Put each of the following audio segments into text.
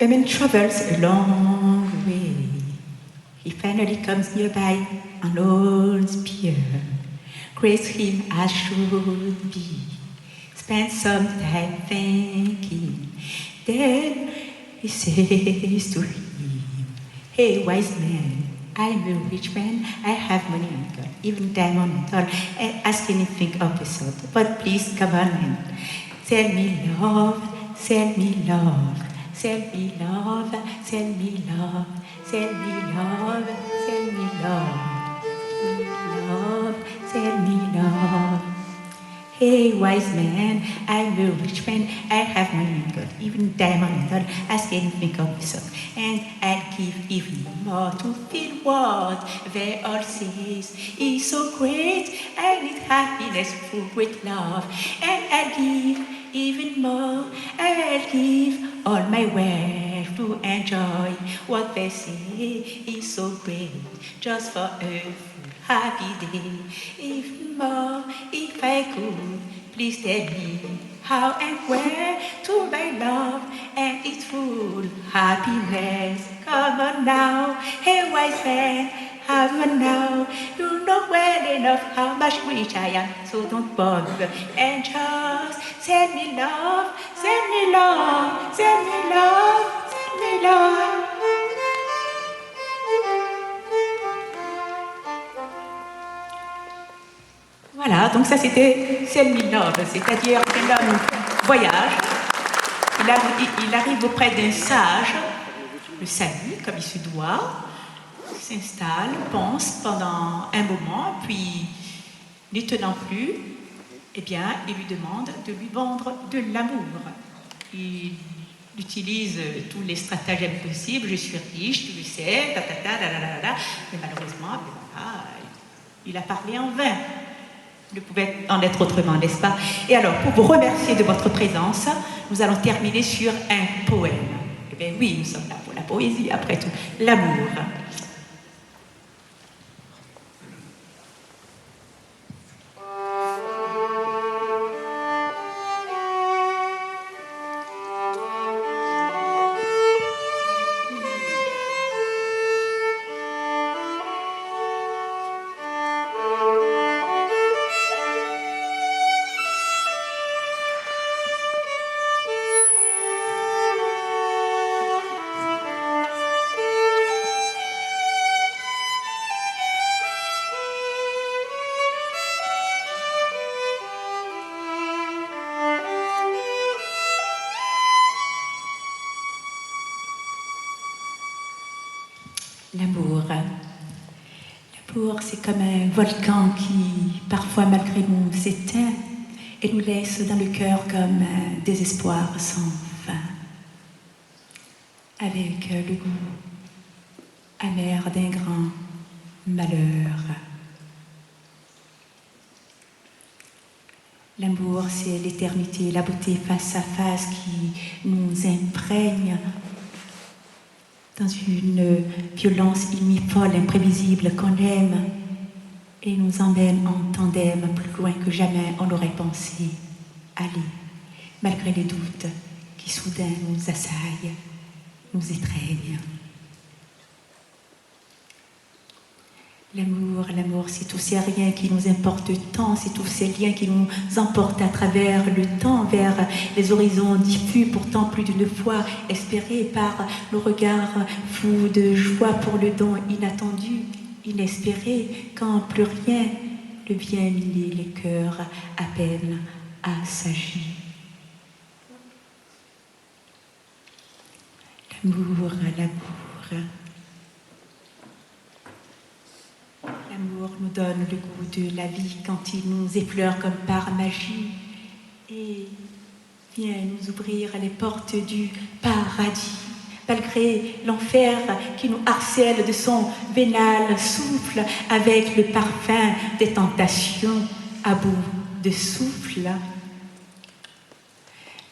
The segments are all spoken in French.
The man travels a long way. He finally comes nearby an old spear. Grace him as should be. Spend some time thinking. Then he says to him, "Hey, wise man, I'm a rich man. I have money and gold, even diamond and all. And ask anything of the sort. But please come on and sell me love, sell me love, sell me love, sell me love, sell me love, sell me love, love, sell me love. Hey, wise man, I'm a rich man. I have money and gold, even diamond and all. Ask anything of the sort. And I'll give even more to feel what they all say is so great. I need happiness full with love. And I'll give even more. I'll give all my wealth to enjoy what they say is so great. Just for a full happy day. Even more, if I could, please tell me how and where to buy love and its full happiness. Come on now, hey wise man, have you now? You know well enough how much rich I am, so don't bother and just send me love, send me love, send me love, send me love. Voilà, donc ça c'était Sell Me Love, c'est-à-dire que l'homme voyage, il arrive auprès d'un sage, le salue comme il se doit, s'installe, pense pendant un moment, puis n'y tenant plus, eh bien, il lui demande de lui vendre de l'amour. Il utilise tous les stratagèmes possibles, je suis riche, tu le sais, mais malheureusement, voilà, il a parlé en vain. Ne pouvait en être autrement, n'est-ce pas? Et alors, pour vous remercier de votre présence, nous allons terminer sur un poème. Eh bien oui, nous sommes là pour la poésie, après tout, l'amour. L'amour. L'amour, c'est comme un volcan qui, parfois, malgré nous, s'éteint et nous laisse dans le cœur comme un désespoir sans fin, avec le goût amer d'un grand malheur. L'amour, c'est l'éternité, la beauté face à face qui nous imprègne dans une violence folle, imprévisible, qu'on aime et nous emmène en tandem plus loin que jamais on aurait pensé aller, malgré les doutes qui soudain nous assaillent, nous étreignent. L'amour, c'est tous ces riens qui nous importent tant, c'est tous ces liens qui nous emportent à travers le temps vers les horizons diffus, pourtant plus d'une fois espérés par nos regards fous de joie pour le don inattendu, inespéré, quand plus rien ne vient miner les cœurs à peine assagis. L'amour. L'amour nous donne le goût de la vie quand il nous effleure comme par magie et vient nous ouvrir les portes du paradis. Malgré l'enfer qui nous harcèle de son vénal souffle avec le parfum des tentations à bout de souffle.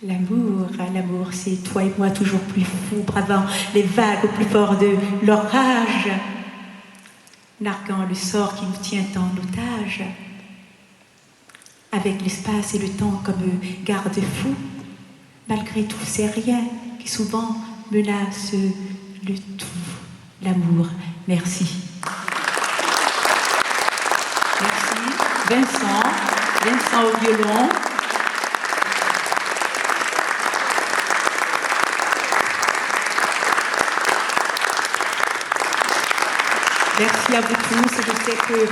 L'amour, c'est toi et moi toujours plus fous, bravant les vagues au plus fort de l'orage, narguant le sort qui nous tient en otage, avec l'espace et le temps comme garde-fou, malgré tous ces riens qui souvent menace le tout, l'amour. Merci. Merci. Vincent au violon. Merci à vous tous. Je sais que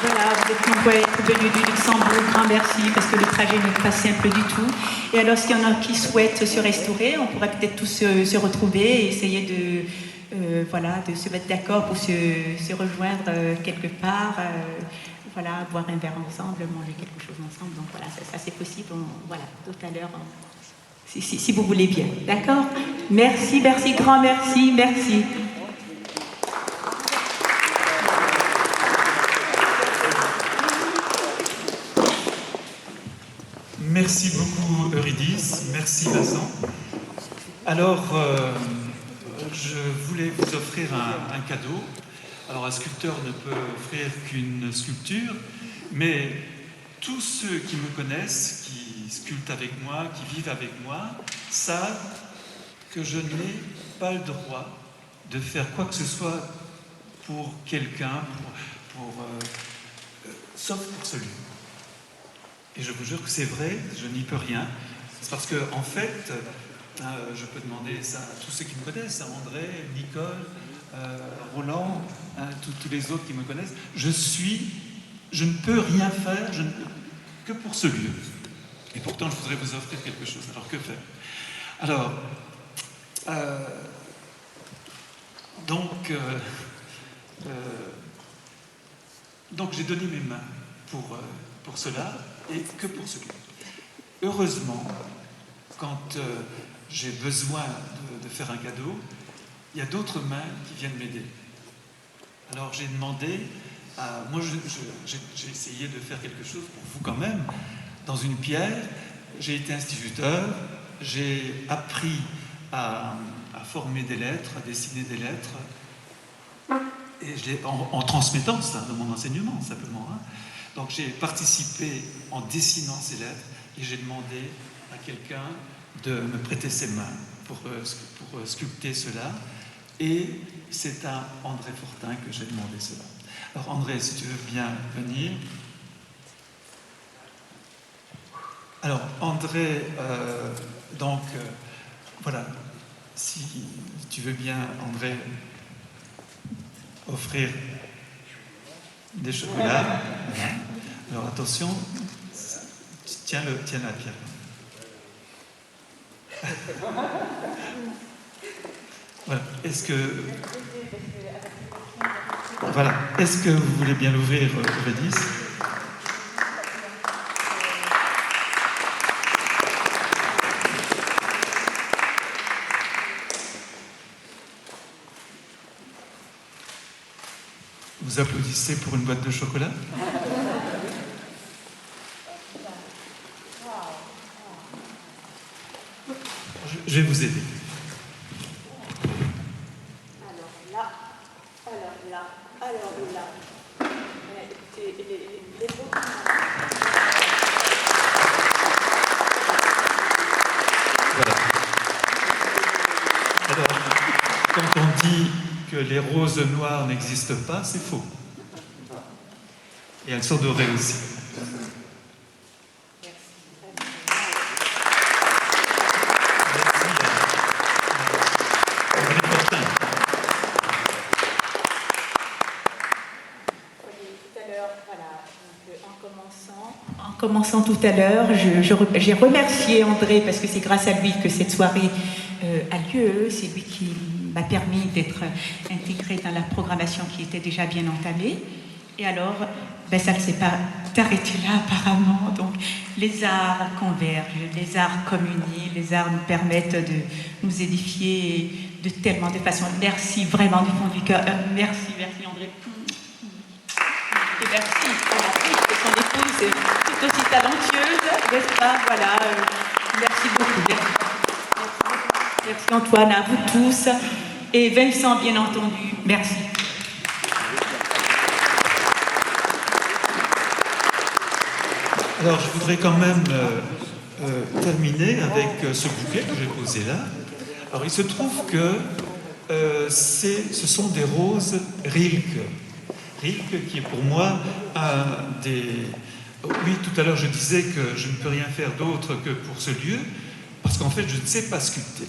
voilà, vous êtes nombreux à être venus du Luxembourg. Grand merci parce que le trajet n'est pas simple du tout. Et alors, s'il y en a qui souhaitent se restaurer, on pourrait peut-être tous se retrouver et essayer de se mettre d'accord pour se rejoindre quelque part. Voilà, boire un verre ensemble, manger quelque chose ensemble. Donc voilà, ça c'est possible. Voilà, tout à l'heure, si vous voulez bien. D'accord? Merci, grand merci. Merci beaucoup Eurydice, merci Vincent. Alors, je voulais vous offrir un cadeau. Alors, un sculpteur ne peut offrir qu'une sculpture, mais tous ceux qui me connaissent, qui sculptent avec moi, qui vivent avec moi, savent que je n'ai pas le droit de faire quoi que ce soit pour quelqu'un, sauf pour celui. Et je vous jure que c'est vrai, je n'y peux rien. C'est parce que, en fait, je peux demander ça à tous ceux qui me connaissent, à André, Nicole, Roland, tous les autres qui me connaissent. Je ne peux rien faire, que pour ce lieu. Et pourtant, je voudrais vous offrir quelque chose. Alors, que faire? Alors, donc j'ai donné mes mains pour cela. Et que pour celui. Heureusement, quand j'ai besoin de faire un cadeau, il y a d'autres mains qui viennent m'aider. Alors j'ai demandé moi j'ai essayé de faire quelque chose pour vous quand même, dans une pierre. J'ai été instituteur, j'ai appris à former des lettres, à dessiner des lettres, et en transmettant ça de mon enseignement simplement. Donc j'ai participé en dessinant ces lettres et j'ai demandé à quelqu'un de me prêter ses mains pour sculpter cela. Et c'est à André Fortin que j'ai demandé cela. Alors André, si tu veux bien venir. Alors André, voilà, si tu veux bien, André, offrir des chocolats. Alors attention, tiens la pierre. Voilà. Est-ce que vous voulez bien l'ouvrir, Eurydice? Vous applaudissez pour une boîte de chocolat? Je vais vous aider. Alors là. Voilà. Alors, quand on dit que les roses noires n'existent pas, c'est faux. Et elles sont dorées aussi. En commençant tout à l'heure, j'ai remercié André parce que c'est grâce à lui que cette soirée a lieu. C'est lui qui m'a permis d'être intégrée dans la programmation qui était déjà bien entamée. Et alors, ça ne s'est pas arrêté là apparemment. Donc, les arts convergent, les arts communient, les arts nous permettent de nous édifier de tellement de façons. Merci vraiment du fond du cœur. Merci André. Et merci de son épouse, tout aussi talentueuse, n'est-ce pas? Voilà, merci beaucoup. Merci Antoine, à vous tous. Et Vincent, bien entendu, merci. Alors, je voudrais quand même terminer avec ce bouquet que j'ai posé là. Alors il se trouve que ce sont des roses Rilke. Rilke qui est pour moi un des... Oui, tout à l'heure je disais que je ne peux rien faire d'autre que pour ce lieu, parce qu'en fait je ne sais pas sculpter.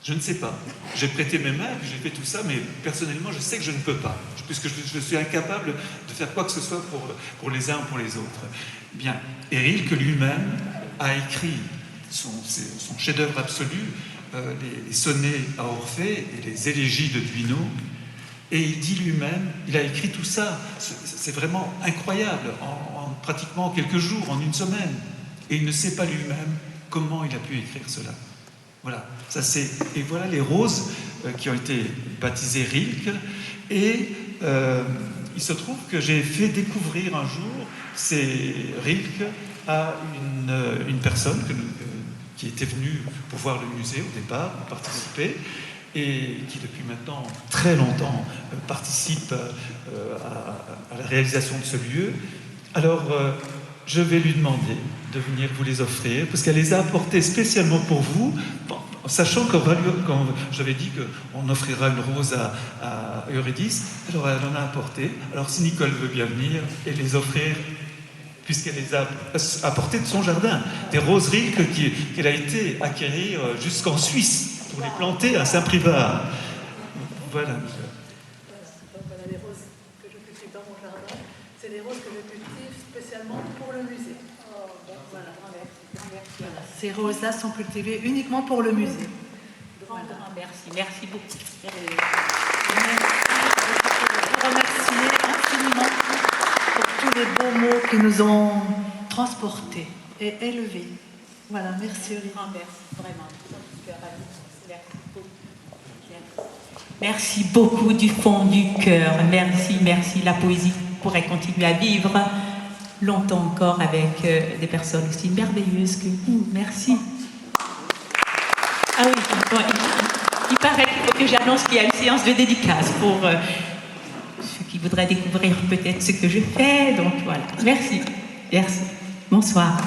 Je ne sais pas. J'ai prêté mes mains, puis j'ai fait tout ça, mais personnellement je sais que je ne peux pas, puisque je suis incapable de faire quoi que ce soit pour les uns ou pour les autres. Bien, et Rilke lui-même a écrit son chef-d'œuvre absolu, les sonnets à Orphée et les élégies de Duino, et il dit lui-même, il a écrit tout ça, c'est vraiment incroyable, en pratiquement quelques jours, en une semaine, et il ne sait pas lui-même comment il a pu écrire cela. Voilà, ça c'est... Et voilà les roses qui ont été baptisées Rilke, et il se trouve que j'ai fait découvrir un jour ces Rilke à une personne qui était venue pour voir le musée au départ, pour participer, et qui depuis maintenant très longtemps participe à la réalisation de ce lieu. Alors, je vais lui demander de venir vous les offrir, parce qu'elle les a apportés spécialement pour vous, sachant que quand j'avais dit qu'on offrira une rose à Eurydice, alors elle en a apporté. Alors si Nicole veut bien venir et les offrir, puisqu'elle les a apportées de son jardin, des roses Rilke qu'elle a été acquérir jusqu'en Suisse, pour les planter à Saint-Privard. Voilà. Voilà les roses que je cultive dans mon jardin. C'est les roses que je cultive spécialement pour le musée. Voilà. Voilà. Ces roses-là sont cultivées uniquement pour le musée. Grand merci. Merci beaucoup. Je vous remercie infiniment pour tous les beaux mots qui nous ont transportés et élevés. Voilà, merci. Grand merci, vraiment. Merci beaucoup du fond du cœur. Merci, merci. La poésie pourrait continuer à vivre longtemps encore avec des personnes aussi merveilleuses que vous. Merci. Ah oui, bon, il paraît qu'il faut que j'annonce qu'il y a une séance de dédicace pour ceux qui voudraient découvrir peut-être ce que je fais. Donc voilà. Merci. Merci. Bonsoir.